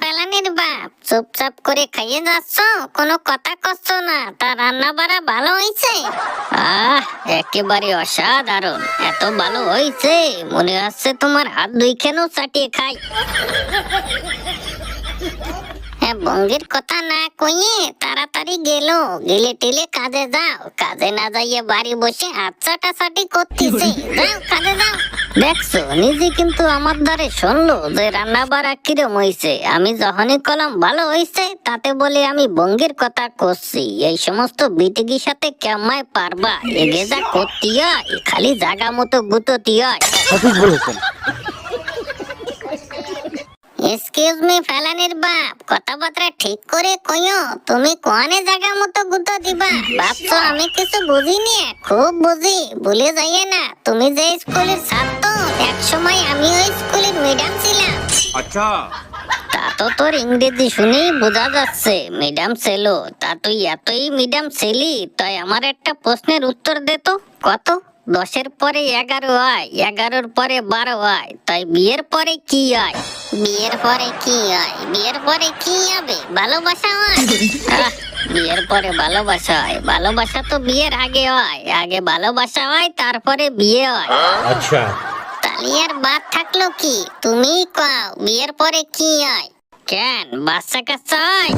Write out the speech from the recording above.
ফেলানির বাপ, চুপচাপ করে খাইয়ে যাচ্ছ, কোনো কথা কচ্ছ না। তা রান্না বাড়া ভালো হয়েছে? একেবারে অসাধারণ, এত ভালো হয়েছে মনে হচ্ছে তোমার হাত দুইখানেও চাটিয়ে খাই। বঙ্গের কথা না কইয়ে তাড়াতাড়ি গেলে টেলে কাজে যাও। কাজে না যাইয়ে বাড়ি বসে হাত চাটাচাটি করতেছে। যাও কাজে যাও। দেখছো, নিজে কিন্তু আমার দ্বারে শুনলো যে রান্না বাড়া কিরম হইছে। আমি যখনই কলাম ভালো হইছে, তাতে বলে আমি বঙ্গের কথা করছি। এই সমস্ত বিটিগির সাথে কেমায় পারবা? এগে যা করতে হয়, খালি জাগা মতো গুতোতে হয়। সঠিক বলেছেন। এক্সকিউজ মি ফেলানির বাপ, কথাবার্তা ঠিক করে কইও। তুমি কোয়ানে জায়গা মতো গুতো দিবা? ভাবছো আমি কিছু বুঝিনি? খুব বুঝি, ভুলে যাইয়ে না। তুমি যে স্কুলের ছাত্র, এক সময় আমি ওই স্কুলের ম্যাডাম ছিলাম। আচ্ছা, তা তো তোর ইংরেজি শুনেই বোঝা যাচ্ছে ম্যাডাম ছেলো। তা তুই এতই ম্যাডাম ছেলি, তাই আমার একটা প্রশ্নের উত্তর দে তো। কত? 10-এর পরে 11 হয়, 11-র পরে 12 হয়, তাই বিয়ের পরে কি হয়? বিয়ের পরে কি হয়? বিয়ের পরে কি হবে? ভালোবাসা হয়। বিয়ের পরে ভালোবাসা হয়? ভালোবাসা তো বিয়ের আগে হয়। আগে ভালোবাসা হয়, তারপরে বিয়ে হয়। আচ্ছা, তাহলে আর বাদ থাকলো কি? তুমি কও বিয়ের পরে কি হয়? কেন, বাচ্চা কাচ্চা হয়?